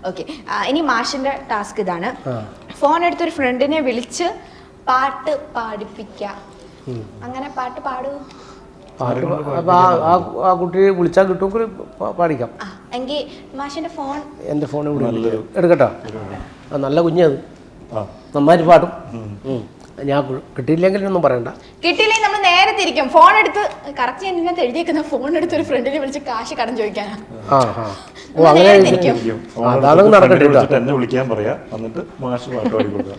Okay, ഇനി മാഷിന്റെ task ഇതാണ്. ഫോൺ എടുത്തൊരു ഫ്രണ്ടിനെ വിളിച്ച് പാട്ട് പാടിപ്പിക്കാം. അങ്ങനെ പാട്ട് പാടൂ. ആ കുട്ടിയെ വിളിച്ചാൽ കിട്ടുമെങ്കിൽ പാടിക്കാം. എങ്കിൽ മാഷിന്റെ ഫോൺ എൻ്റെ ഫോണിൽ എടുക്കട്ടോ. നല്ല കുഞ്ഞത് നന്നായിട്ട് പാടും. ഞാൻ കിട്ടിയില്ലെങ്കിലൊന്നും പറയണ്ട. കിട്ടിയില്ലെങ്കിൽ നമ്മൾ നേരെ തിരിക്കും. ഫോൺ എടുത്ത് കറക്റ്റ് ഇതിനകത്ത് എഴുതിയേക്കുന്ന ഫോൺ എടുത്ത് ഒരു ഫ്രണ്ടിനെ വിളിച്ച് കാശ് കടം ചോദിക്കാനാ. എന്നെ വിളിക്കാൻ പറയാ, എന്നിട്ട് മാഷ് പാട്ട് പാടി കൊടുക്കാം.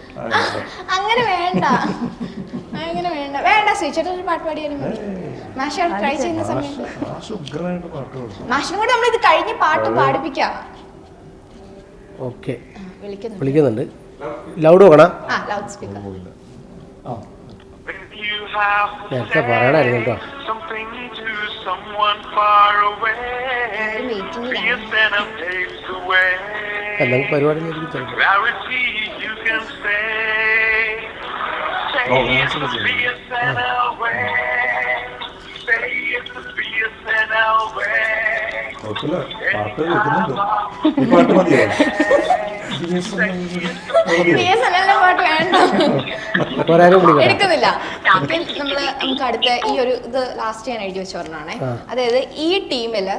അങ്ങനെ വേണ്ട, അങ്ങനെ വേണ്ട, വേണ്ട. ശ്രീചേട്ടൻ ഒരു പാട്ട് പാടിയാലും മാഷ് ട്രൈ ചെയ്യുന്ന സമയത്ത് മാഷിനും കൂടെ നമ്മൾ ഇത് കഴിഞ്ഞ് പാട്ട് പാടിപ്പിക്കാം. ഓക്കെ, വിളിക്കുന്നുണ്ട്. ലൗഡ് നോക്കണം. ലൗഡ് സ്പീക്കർ നേരത്തെ പറയണായിരുന്നു കേട്ടോ. എന്തെങ്കിലും പരിപാടി എടുക്കുന്നില്ല. നമുക്ക് അടുത്ത ഈ ഒരു ഇത് ലാസ്റ്റ് ഞാൻ എഴുതി വെച്ചോരണാണേ. അതായത് ഈ ടീമില്,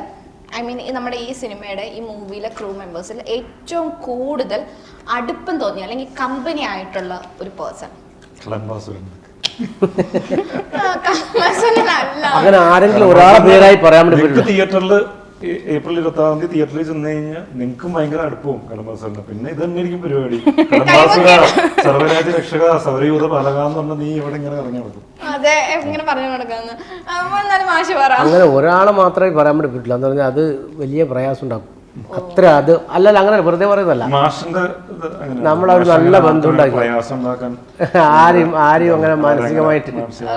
ഐ മീൻ നമ്മുടെ ഈ സിനിമയുടെ ഈ മൂവിയിലെ ക്രൂ മെമ്പേഴ്സിൽ ഏറ്റവും കൂടുതൽ അടുപ്പം തോന്നിയ അല്ലെങ്കിൽ കമ്പനി ആയിട്ടുള്ള ഒരു പേഴ്സൺ. അങ്ങനെ ആരെങ്കിലും ഒരാളെ പേരായി പറയാൻ വേണ്ടി തിയേറ്ററിൽ ഏപ്രിൽ 26 തിയേറ്ററിൽ ചെന്ന് കഴിഞ്ഞാൽ നിങ്ങൾക്കും ഭയങ്കര അടുപ്പവും കടമ്പാസുരന്. പിന്നെ ഇത് തന്നെയായിരിക്കും പരിപാടി. കടമ്പാസുര, സർവരാജ രക്ഷക, സൗരയൂഥ പാലക എന്ന് പറഞ്ഞാൽ നീ ഇവിടെ ഇങ്ങനെ ഇറങ്ങി നടക്കും. അങ്ങനെ ഒരാളെ മാത്രമേ പറയാൻ വേണ്ടി പറ്റില്ല എന്ന് പറഞ്ഞാൽ അത് വലിയ പ്രയാസം ഉണ്ടാക്കും. അത്ര അത് അല്ലല്ല, അങ്ങനെ വെറുതെ പറയുന്നതല്ല. മാഷിന്റെ നമ്മളൊരു നല്ല ബന്ധം ഉണ്ടാക്കി ആരും അങ്ങനെ മാനസികമായിട്ട്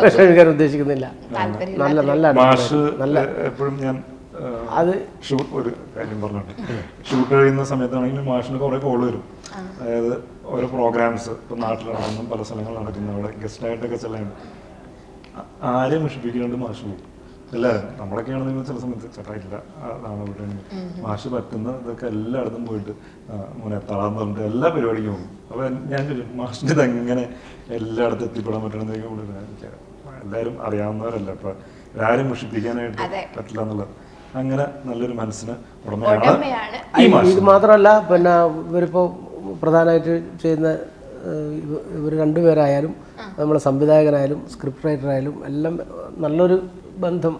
വിഷമിക്കാൻ ഉദ്ദേശിക്കുന്നില്ല. നല്ല നല്ല നല്ല എപ്പോഴും ഞാൻ അത് ഒരു കാര്യം പറഞ്ഞോട്ടെ, ഷൂട്ട് കഴിയുന്ന സമയത്താണെങ്കിൽ മാഷിന് കുറെ കോള് വരും. അതായത് ഓരോ പ്രോഗ്രാംസ് ഇപ്പൊ നാട്ടിൽ നടക്കുന്ന പല സ്ഥലങ്ങളിൽ നടക്കുന്ന അവിടെ ഗസ്റ്റായിട്ടൊക്കെ ചെല്ലാണ്ട് ആരെയും മുഷിപ്പിക്കാണ്ട് മാഷ് പോകും. എല്ലാവരും നമ്മളൊക്കെയാണെന്ന് ചില സമയത്ത് ചേട്ടായിട്ടില്ല നാളെ വിട്ടു മാഷ് പറ്റുന്ന ഇതൊക്കെ എല്ലായിടത്തും പോയിട്ട് മോനെ എത്താളാന്ന് പറഞ്ഞിട്ട് എല്ലാ പരിപാടിക്കും പോകും. അപ്പൊ ഞാൻ ചോദിച്ചു മാഷിന്റെ ഇതെങ്ങനെ എല്ലായിടത്തും എത്തിപ്പെടാൻ പറ്റണമെന്നൊക്കെ കൂടുതൽ എല്ലാവരും അറിയാവുന്നവരല്ല. അപ്പൊ ആരും മുഷിപ്പിക്കാനായിട്ട് പറ്റില്ല എന്നുള്ളത്. അങ്ങനെ നല്ലൊരു മനസ്സിന് ഉടമയാണ്. ഇത് മാത്രമല്ല, പിന്നെ ഇവരിപ്പോ പ്രധാനമായിട്ട് ചെയ്യുന്ന ഇവർ രണ്ടുപേരായാലും നമ്മളെ സംവിധായകനായാലും സ്ക്രിപ്റ്റ് റൈറ്റർ ആയാലും എല്ലാം നല്ലൊരു ബന്ധം,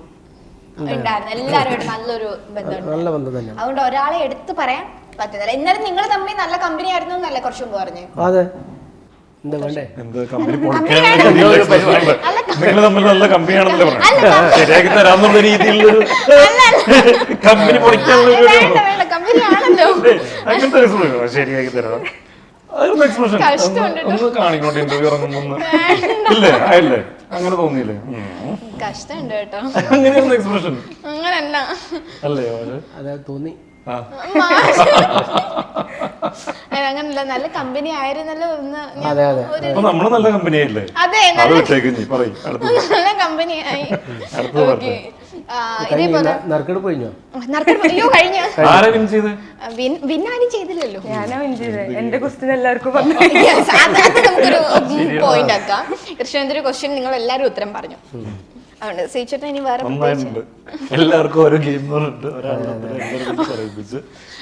നല്ല ബന്ധം തന്നെയാണ്. അതുകൊണ്ട് ഒരാളെ എടുത്ത് പറയാൻ പറ്റുന്നില്ല. എന്നാലും നിങ്ങൾ തമ്മിൽ നല്ല കമ്പനി ആയിരുന്നു എന്നല്ലേ കുറച്ചു മുമ്പ് പറഞ്ഞു? അതെ, എന്താ വേണ്ടേ? നിങ്ങൾ തമ്മിൽ നല്ല കമ്പനിയാണെന്നല്ലേ പറഞ്ഞു. ശരിയാക്കി തരാന്നുള്ള രീതിയിലൊരു കമ്പനി പൊളിക്കാനുള്ള അങ്ങനത്തെ ശരിയാക്കി തരാം. അതൊരു എക്സ്പ്രഷൻ ഒന്ന് കാണിക്കോട്ടെ ഇന്റർവ്യൂ ഇറങ്ങുമ്പോ. ഇല്ലേ ആയില്ലേ? അങ്ങനെ തോന്നിയില്ലേ? കഷ്ടമുണ്ട് കേട്ടോ. അങ്ങനെയൊന്നും എക്സ്പ്രഷൻ അങ്ങനല്ല അല്ലേ? അതെ, തോന്നി. അങ്ങനല്ല, നല്ല കമ്പനി ആയിരുന്നല്ലോ. നമ്മള് നല്ല കമ്പനിയായില്ലേ? നല്ല കമ്പനിയായി. ഇതേപോലെ വിന്നാരും ചെയ്തില്ലല്ലോ. ഞാനാ വിൻ ചെയ്തത്. എന്റെ ക്വസ്റ്റ്യൻ എല്ലാവർക്കും പറഞ്ഞു. നമുക്കൊരു പോയിന്റ് ആക്കാം. കൃഷ്ണന്റെ ഒരു ക്വസ്റ്റ്യൻ നിങ്ങൾ എല്ലാരും ഉത്തരം പറഞ്ഞു. അതുകൊണ്ട് ശ്രീചേട്ടൻ ഇനി വേറെ എല്ലാവർക്കും ഓരോ ഗെയിം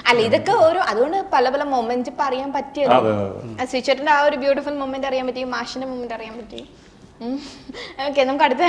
അല്ല, ഇതൊക്കെ ഓരോ, അതുകൊണ്ട് പല പല മൊമെന്റ് അറിയാൻ പറ്റിയത്. ശ്രീചേട്ടന്റെ ആ ഒരു ബ്യൂട്ടിഫുൾ മൊമെന്റ് അറിയാൻ പറ്റി, മാഷിന്റെ മൊമെന്റ് അറിയാൻ പറ്റി. ഓക്കെ, നമുക്ക് അടുത്ത